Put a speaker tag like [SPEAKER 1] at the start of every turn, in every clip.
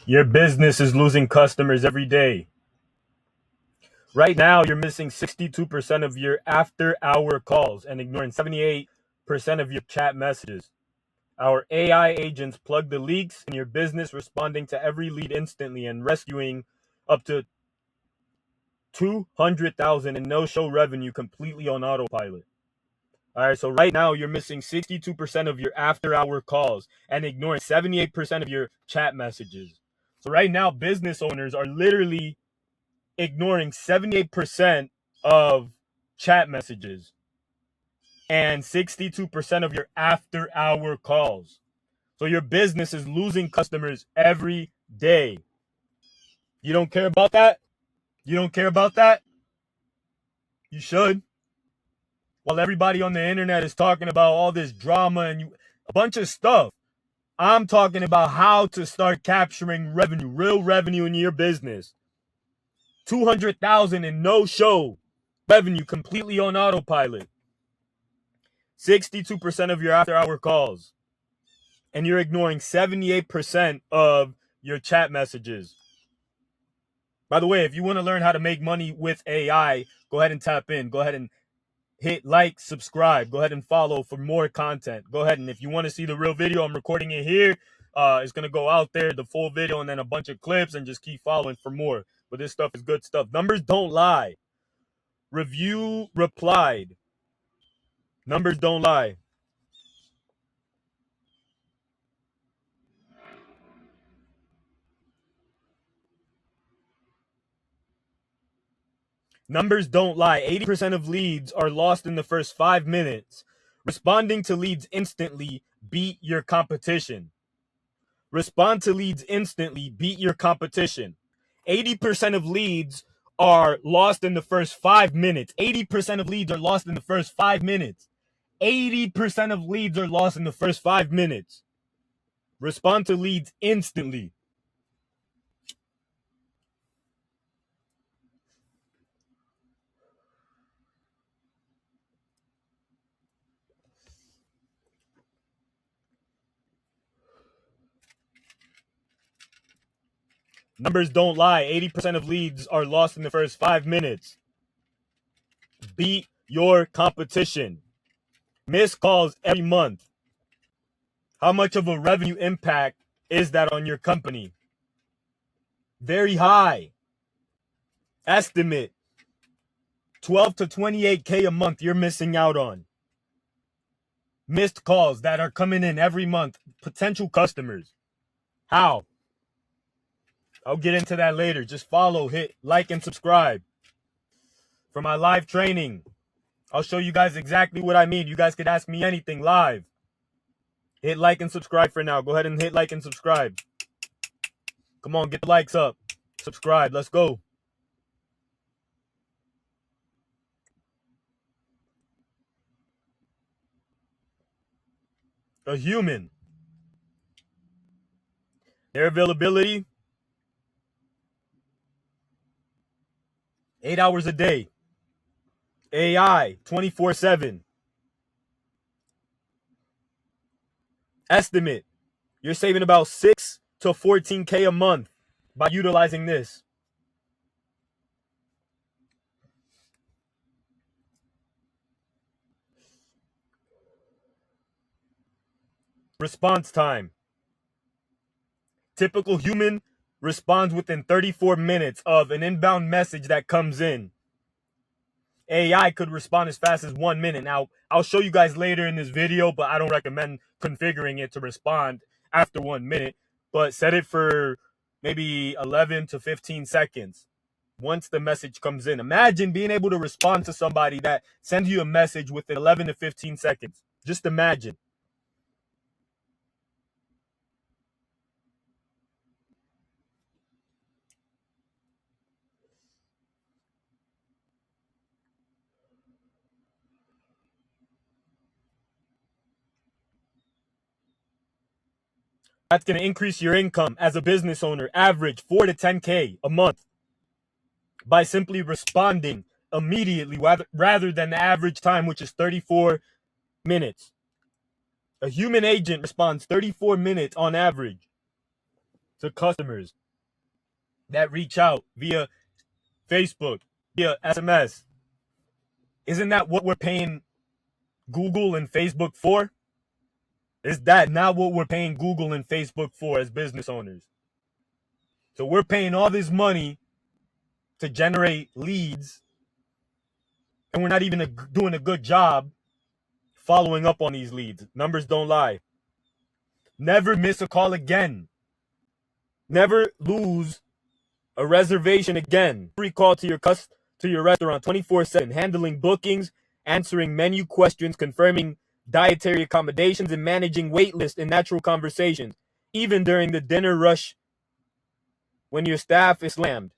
[SPEAKER 1] Your business is losing customers every day. Right now, you're missing 62% of your after hour calls and ignoring 78% of your chat messages. Our AI agents plug the leaks in your business, responding to every lead instantly and rescuing up to 200,000 in no-show revenue completely on autopilot. All right, so right now you're missing 62% of your after-hour calls and ignoring 78% of your chat messages. So right now, business owners are literally ignoring 78% of chat messages and 62% of your after-hour calls. So your business is losing customers every day. You don't care about that? You don't care about that? You should. While everybody on the internet is talking about all this drama and a bunch of stuff, I'm talking about how to start capturing revenue, real revenue in your business. 200,000 in no-show revenue completely on autopilot. 62% of your after-hour calls. And you're ignoring 78% of your chat messages. By the way, if you want to learn how to make money with AI, go ahead and tap in. Go ahead and hit like, subscribe. Go ahead and follow for more content. Go ahead, and if you want to see the real video, I'm recording it here. It's going to go out there, the full video, and then a bunch of clips, and just keep following for more. But this stuff is good stuff. Numbers don't lie. Review replied. Numbers don't lie. Numbers don't lie. 80% of leads are lost in the first 5 minutes. Responding to leads instantly, beat your competition. Respond to leads instantly, beat your competition. 80% of leads are lost in the first 5 minutes. 80% of leads are lost in the first 5 minutes. 80% of leads are lost in the first 5 minutes. Respond to leads instantly. Numbers don't lie. 80% of leads are lost in the first 5 minutes. Beat your competition. Missed calls every month. How much of a revenue impact is that on your company? Very high. Estimate 12 to 28K a month you're missing out on. Missed calls that are coming in every month. Potential customers. How? I'll get into that later. Just follow, hit like, and subscribe. For my live training, I'll show you guys exactly what I mean. You guys could ask me anything live. Hit like and subscribe for now. Go ahead and hit like and subscribe. Come on, get the likes up. Subscribe. Let's go. A human. Their availability, 8 hours a day. AI, 24/7. Estimate, you're saving about 6 to 14K a month by utilizing this. Response time. Typical human responds within 34 minutes of an inbound message that comes in. AI could respond as fast as 1 minute. Now, I'll show you guys later in this video, but I don't recommend configuring it to respond after 1 minute, but set it for maybe 11 to 15 seconds once the message comes in. Imagine being able to respond to somebody that sends you a message within 11 to 15 seconds. Just imagine. That's going to increase your income as a business owner, average 4 to 10K a month, by simply responding immediately rather than the average time, which is 34 minutes. A human agent responds 34 minutes on average to customers that reach out via Facebook, via SMS. Isn't that what we're paying Google and Facebook for? Is that not what we're paying Google and Facebook for as business owners? So we're paying all this money to generate leads, and we're not even doing a good job following up on these leads. Numbers don't lie. Never miss a call again. Never lose a reservation again. Free call to your restaurant 24/7, handling bookings, answering menu questions, confirming dietary accommodations, and managing wait lists and natural conversations, even during the dinner rush when your staff is slammed.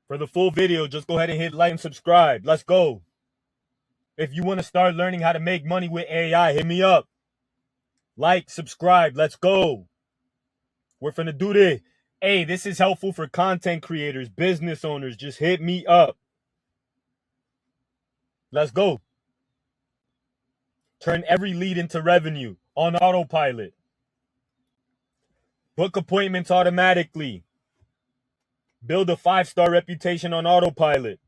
[SPEAKER 1] For the full video, just go ahead and hit like and subscribe. Let's go. If you want to start learning how to make money with AI, hit me up. Like, subscribe. Let's go. We're finna do this. Hey, this is helpful for content creators, business owners. Just hit me up. Let's go. Turn every lead into revenue on autopilot. Book appointments automatically. Build a 5-star reputation on autopilot.